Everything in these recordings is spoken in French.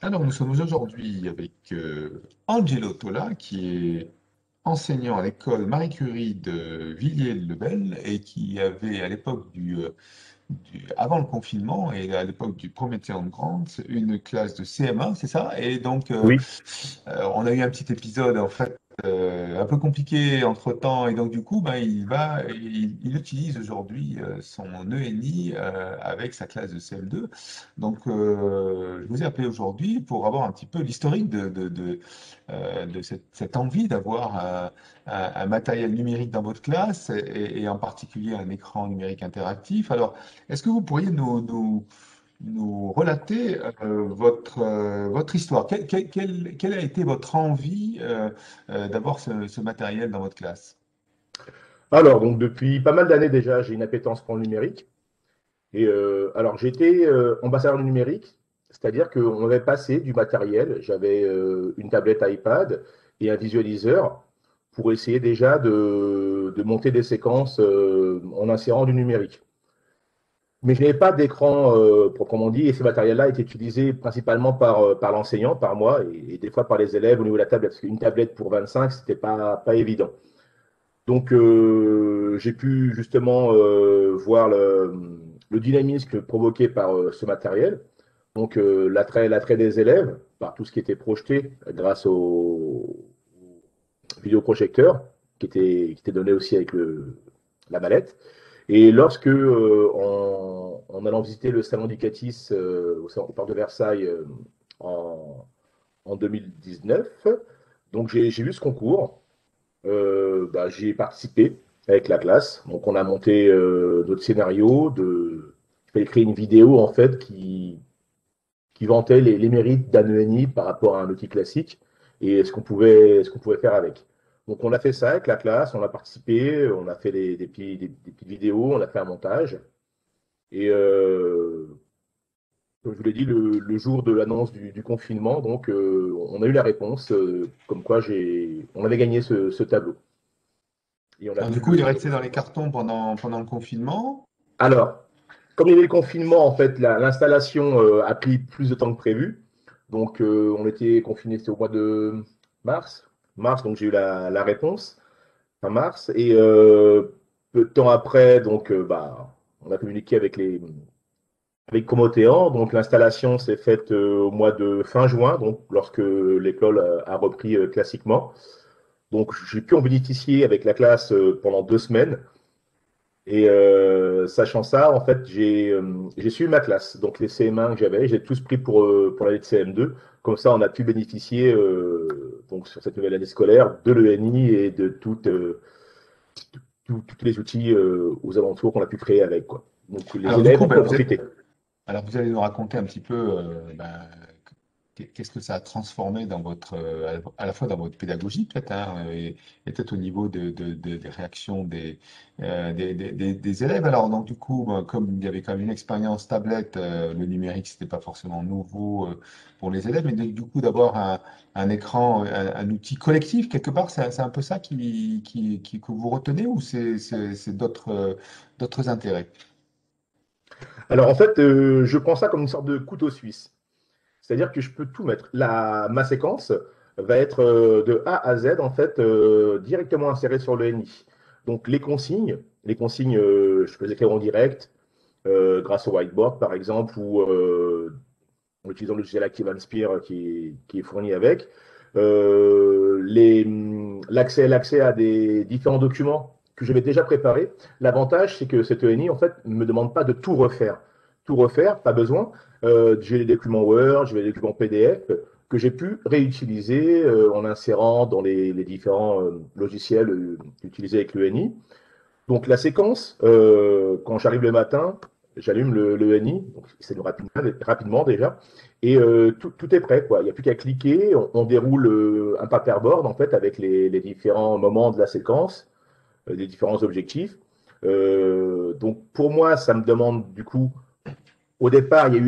Alors, nous sommes aujourd'hui avec Angelo Tola, qui est enseignant à l'école Marie Curie de Villiers-le-Bel et qui avait, à l'époque avant le confinement et à l'époque du premier terme Grant, une classe de CM1, c'est ça? Et donc, Oui. on a eu un petit épisode, en fait, un peu compliqué entre-temps, et donc du coup, ben, il utilise aujourd'hui son ENI avec sa classe de CM2. Donc, je vous ai appelé aujourd'hui pour avoir un petit peu l'historique de cette envie d'avoir un matériel numérique dans votre classe et en particulier un écran numérique interactif. Alors, est-ce que vous pourriez nous relater votre histoire? Quelle a été votre envie d'avoir ce matériel dans votre classe? Alors, donc depuis pas mal d'années déjà, j'ai une appétence pour le numérique. Alors, j'étais ambassadeur du numérique, c'est-à-dire qu'on avait passé du matériel. J'avais une tablette iPad et un visualiseur pour essayer déjà de monter des séquences en insérant du numérique. Mais je n'avais pas d'écran proprement dit, et ce matériel-là est utilisé principalement par l'enseignant, par moi, et des fois par les élèves au niveau de la tablette, parce qu'une tablette pour 25, c'était pas évident. Donc, j'ai pu justement voir le dynamisme provoqué par ce matériel. Donc, l'attrait des élèves par tout ce qui était projeté grâce au vidéoprojecteur qui était donné aussi avec la mallette. Et lorsque, en allant visiter le salon d'Icatis au port de Versailles en, en 2019, donc j'ai vu ce concours. J'y ai participé avec la classe. Donc, on a monté notre scénario. J'ai écrit une vidéo en fait qui vantait les mérites d'un ENI par rapport à un outil classique et ce qu'on pouvait faire avec. Donc, on a fait ça avec la classe, on a participé, on a fait des petites vidéos, on a fait un montage. Et comme je vous l'ai dit, le jour de l'annonce du confinement, donc on a eu la réponse comme quoi on avait gagné ce tableau. Et on a Alors, pu du coup, il est le. resté dans les cartons pendant le confinement. Alors, comme il y avait le confinement, en fait, l'installation a pris plus de temps que prévu. Donc, on était confinés, c'était au mois de mars. Mars, donc j'ai eu la réponse, fin mars. Et peu de temps après, donc, on a communiqué avec Promotéan. Donc, l'installation s'est faite au mois de fin juin, donc lorsque l'école a repris classiquement. Donc, j'ai pu en bénéficier avec la classe pendant 2 semaines. Et sachant ça, en fait, j'ai suivi ma classe. Donc les CM1 que j'avais, j'ai tous pris pour l'année de CM2. Comme ça, on a pu bénéficier donc sur cette nouvelle année scolaire de l'ENI et de tous les outils aux alentours qu'on a pu créer avec, quoi. Donc les Alors, du élèves coup, ont pu ben, en profiter. alors vous allez nous raconter un petit peu qu'est-ce que ça a transformé dans à la fois dans votre pédagogie peut-être, hein, et peut-être au niveau des réactions des élèves. Alors donc du coup, ben, comme il y avait quand même une expérience tablette, le numérique c'était pas forcément nouveau pour les élèves, mais du coup d'avoir un écran, un outil collectif quelque part, c'est un peu ça que vous retenez ou c'est d'autres intérêts? Alors en fait, je prends ça comme une sorte de couteau suisse. C'est-à-dire que je peux tout mettre. Ma séquence va être de A à Z, en fait, directement insérée sur le NI. Donc, les consignes, je peux les écrire en direct, grâce au whiteboard, par exemple, ou en utilisant le logiciel ActiveInspire qui est fourni avec. L'accès à des différents documents que j'avais déjà préparés. L'avantage, c'est que cette ENI, en fait, ne me demande pas de tout refaire. Tout refaire, pas besoin. J'ai les documents Word, j'ai les documents PDF que j'ai pu réutiliser en insérant dans les différents logiciels utilisés avec l'ENI. Donc la séquence, quand j'arrive le matin, j'allume le NI, donc c'est rapidement déjà, et tout est prêt, quoi. Il n'y a plus qu'à cliquer, on déroule un paperboard en fait avec les différents moments de la séquence, les différents objectifs. Donc pour moi, ça me demande du coup, au départ, il y a eu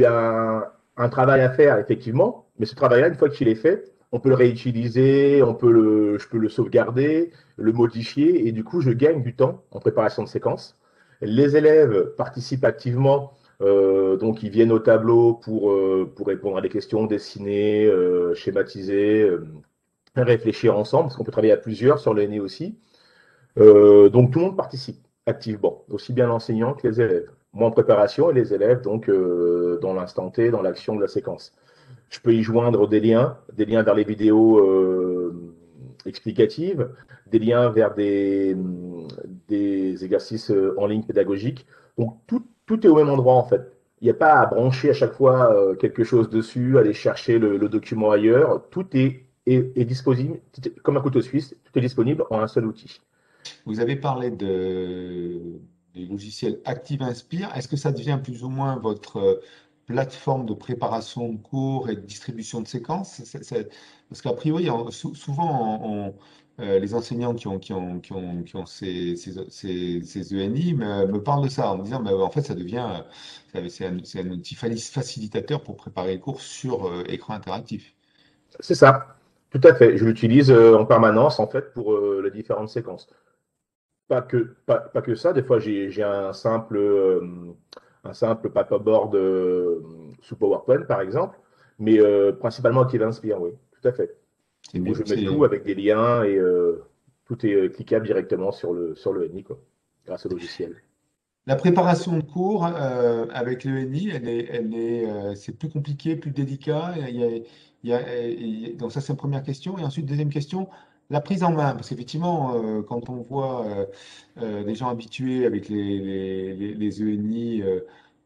un travail à faire effectivement, mais ce travail-là, une fois qu'il est fait, on peut le réutiliser, je peux le sauvegarder, le modifier, et du coup, je gagne du temps en préparation de séquence. Les élèves participent activement Donc, ils viennent au tableau pour répondre à des questions, dessiner, schématiser, réfléchir ensemble, parce qu'on peut travailler à plusieurs sur l'année aussi. Donc, tout le monde participe activement, aussi bien l'enseignant que les élèves. Moi en préparation et les élèves, donc, dans l'instant T, dans l'action de la séquence. Je peux y joindre des liens vers les vidéos explicatives, des liens vers des exercices en ligne pédagogiques. Donc tout est au même endroit en fait. Il n'y a pas à brancher à chaque fois quelque chose dessus, aller chercher le document ailleurs. Tout est disponible, comme un couteau suisse, tout est disponible en un seul outil. Vous avez parlé des logiciels Active Inspire. Est-ce que ça devient plus ou moins votre plateforme de préparation de cours et de distribution de séquences? Parce qu'a priori, souvent, les enseignants qui ont ces ENI me parlent de ça en me disant, bah, en fait, ça devient, c'est un outil facilitateur pour préparer les cours sur écran interactif. C'est ça, tout à fait. Je l'utilise en permanence en fait pour les différentes séquences. Pas que ça, des fois j'ai un simple paperboard sous PowerPoint par exemple, mais principalement qui l'inspire, oui, tout à fait. C'est Où mieux. je mets tout avec des liens et tout est cliquable directement sur le NI, quoi, grâce au logiciel. La préparation de cours avec le NI, c'est plus compliqué, plus délicat. Donc ça, c'est une première question. Et ensuite, deuxième question, la prise en main. Parce qu'effectivement, quand on voit des gens habitués avec les ENI,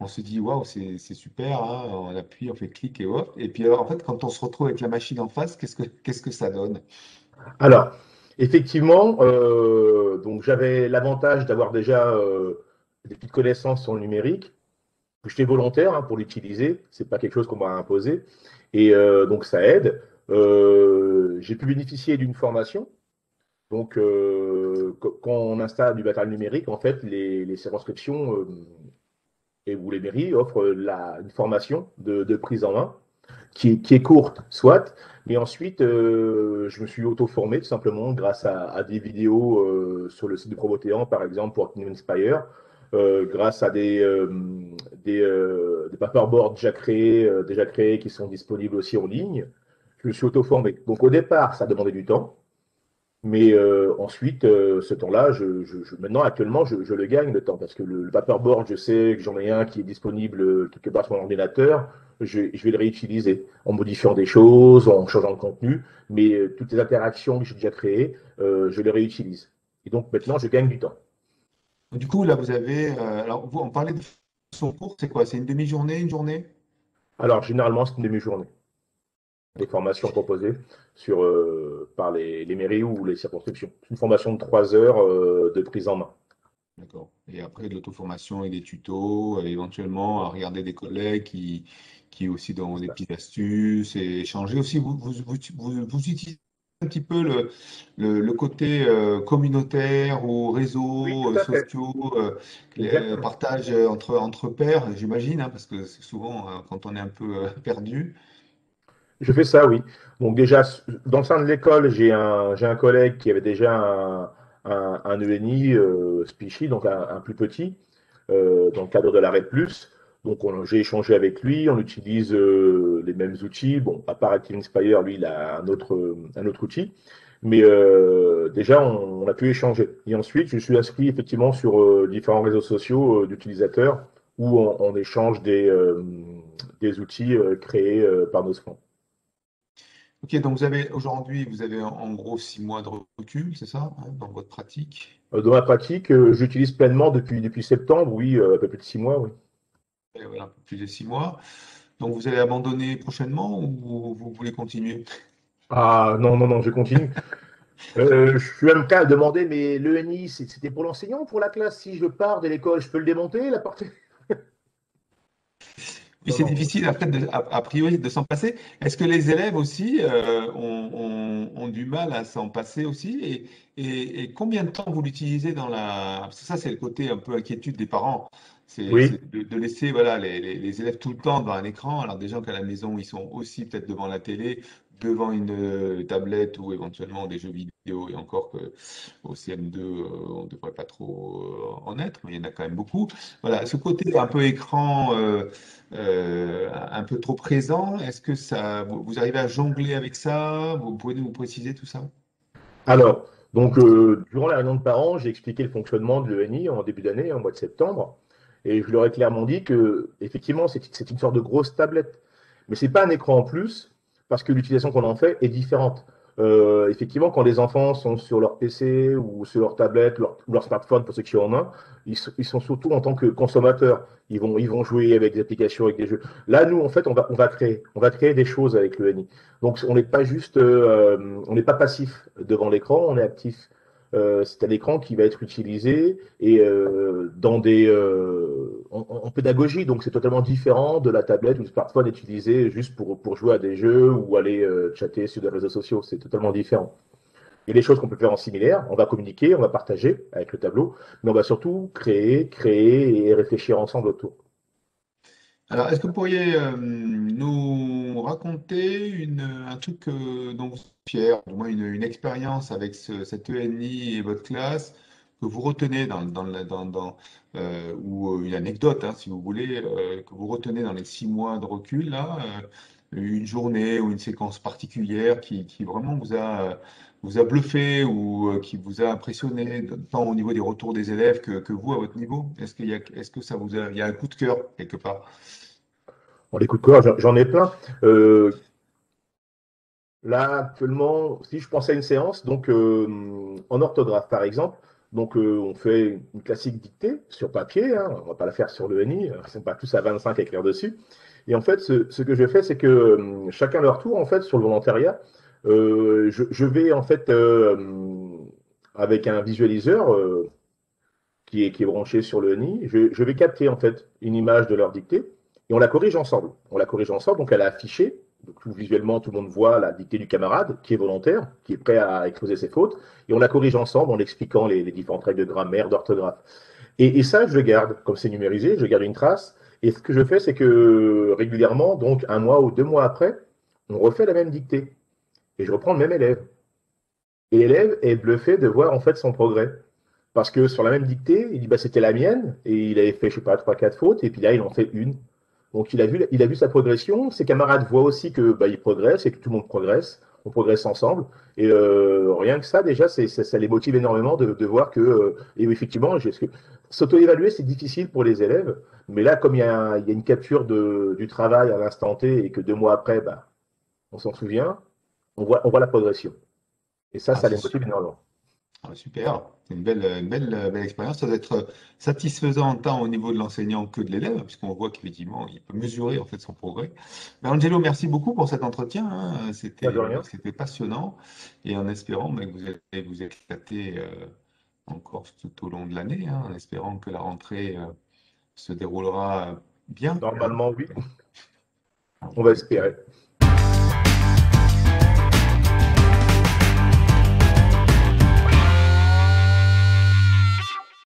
on se dit, waouh, c'est super, hein, on appuie, on fait clic et hop. Et puis, en fait, quand on se retrouve avec la machine en face, qu'est-ce que ça donne? Alors, effectivement, donc j'avais l'avantage d'avoir déjà des petites connaissances sur le numérique. J'étais volontaire pour l'utiliser, c'est pas quelque chose qu'on m'a imposé, et donc ça aide. J'ai pu bénéficier d'une formation. Donc, quand on installe du matériel numérique, en fait, les circonscriptions ou les mairies offrent une formation de prise en main qui est courte, soit, mais ensuite, je me suis auto-formé tout simplement grâce à des vidéos sur le site de Promotéan, par exemple, pour Active Inspire, grâce à des paperboards déjà créés qui sont disponibles aussi en ligne. Je me suis auto-formé. Donc, au départ, ça demandait du temps. Mais ensuite, ce temps-là, maintenant, actuellement, je le gagne le temps parce que le paperboard, je sais que j'en ai un qui est disponible quelque part sur mon ordinateur. Je vais le réutiliser en modifiant des choses, en changeant le contenu, mais toutes les interactions que j'ai déjà créées, je les réutilise. Et donc maintenant, je gagne du temps. Du coup, là, vous avez. Alors, vous, on parlait de son cours, c'est quoi? C'est une demi-journée, une journée? Alors, généralement, c'est une demi-journée. Les formations proposées par les mairies ou les circonscriptions. C'est une formation de 3 heures de prise en main. D'accord. Et après, de l'auto-formation et des tutos, éventuellement, à regarder des collègues qui aussi donnent des petites astuces et échanger aussi. Vous utilisez un petit peu le côté communautaire ou Oui, réseaux tout à fait. sociaux, Exactement. partage entre pairs, j'imagine, hein, parce que c'est souvent quand on est un peu perdu. Je fais ça, oui. Donc déjà, dans le sein de l'école, j'ai un collègue qui avait déjà un ENI Spichy, donc un plus petit, dans le cadre de la RED+. Donc j'ai échangé avec lui, on utilise les mêmes outils. Bon, à part Active Inspire, lui, il a un autre outil. Mais déjà, on a pu échanger. Et ensuite, je suis inscrit effectivement sur différents réseaux sociaux d'utilisateurs où on échange des outils créés par nos scans. Ok, donc vous avez en gros 6 mois de recul, c'est ça, hein, dans votre pratique? Dans ma pratique, j'utilise pleinement depuis septembre, oui, un peu plus de 6 mois, oui. Et voilà, un peu plus de 6 mois. Donc vous allez abandonner prochainement ou vous voulez continuer? Ah non, non, non, je continue. Je suis même prêt à demander, mais l'ENI, c'était pour l'enseignant ou pour la classe? Si je pars de l'école, je peux le démonter, la portée? Puis Non, c'est non. difficile après, a priori, de s'en passer. Est-ce que les élèves aussi ont du mal à s'en passer aussi? Et combien de temps vous l'utilisez dans la... Parce que ça, c'est le côté un peu inquiétude des parents. Oui, C'est de laisser voilà, les élèves tout le temps devant un écran. Alors des gens qu'à la maison, ils sont aussi peut-être devant la télé, devant une tablette ou éventuellement des jeux vidéo. vidéo, et encore que au CM2, on ne devrait pas trop en être, mais il y en a quand même beaucoup. Voilà, ce côté un peu écran, un peu trop présent, est-ce que vous arrivez à jongler avec ça? Vous pouvez nous préciser tout ça? Alors, donc, durant la réunion de parents, j'ai expliqué le fonctionnement de l'ENI en début d'année, en mois de septembre, et je leur ai clairement dit que, effectivement, c'est une sorte de grosse tablette. Mais c'est pas un écran en plus, parce que l'utilisation qu'on en fait est différente. Effectivement, quand les enfants sont sur leur PC ou sur leur tablette ou leur smartphone, pour ceux qui en ont un, ils sont surtout en tant que consommateurs. Ils vont jouer avec des applications, avec des jeux. Là, nous, en fait, on va créer des choses avec l'ENI. Donc, on n'est pas juste, on n'est pas passif devant l'écran, on est actif. C'est un écran qui va être utilisé et en pédagogie, donc c'est totalement différent de la tablette ou du smartphone utilisé juste pour jouer à des jeux ou aller chatter sur des réseaux sociaux. C'est totalement différent. Il y a des choses qu'on peut faire en similaire. On va communiquer, on va partager avec le tableau, mais on va surtout créer et réfléchir ensemble autour. Alors, est-ce que vous pourriez nous raconter un truc dont vous êtes fier, du moins une expérience avec cette ENI et votre classe que vous retenez ou une anecdote, hein, si vous voulez, que vous retenez dans les 6 mois de recul, là, une journée ou une séquence particulière qui vraiment vous a bluffé ou qui vous a impressionné, tant au niveau des retours des élèves que vous à votre niveau? Est-ce que il y a un coup de cœur quelque part? Bon, les coups de cœur, j'en ai plein. Euh, Là, actuellement, si je pensais à une séance, donc en orthographe par exemple, donc on fait une classique dictée sur papier, hein, on va pas la faire sur le NI, ils sont pas tous à 25 à écrire dessus. Et en fait, ce que je fais, c'est que chacun leur tour, en fait, sur le volontariat, je vais en fait avec un visualiseur qui est branché sur le NI, je vais capter en fait une image de leur dictée et on la corrige ensemble. On la corrige ensemble, donc elle est affichée. Donc, visuellement, tout le monde voit la dictée du camarade qui est volontaire, qui est prêt à exposer ses fautes, et on la corrige ensemble en expliquant les différentes règles de grammaire, d'orthographe. Et ça, je le garde, comme c'est numérisé, je garde une trace. Et ce que je fais, c'est que régulièrement, donc un mois ou 2 mois après, on refait la même dictée. Et je reprends le même élève. Et l'élève est bluffé de voir en fait son progrès. Parce que sur la même dictée, il dit bah, c'était la mienne, et il avait fait, je sais pas, trois, quatre fautes, et puis là, il en fait une. Donc il a vu sa progression, ses camarades voient aussi que bah, il progresse et que tout le monde progresse, on progresse ensemble. Et rien que ça, déjà, ça les motive énormément de voir que, et effectivement, s'auto-évaluer, c'est difficile pour les élèves, mais là, comme il y a une capture du travail à l'instant T et que 2 mois après, bah, on s'en souvient, on voit la progression. Et Ah, ça c'est les motive énormément. super. C'est belle expérience. Ça doit être satisfaisant tant au niveau de l'enseignant que de l'élève, puisqu'on voit qu'effectivement, il peut mesurer en fait son progrès. Mais Angelo, merci beaucoup pour cet entretien, hein. Pas de rien. C'était passionnant. Et en espérant que vous allez vous éclater encore tout au long de l'année, hein, en espérant que la rentrée se déroulera bien, hein. Normalement, oui, on va Donc, espérer.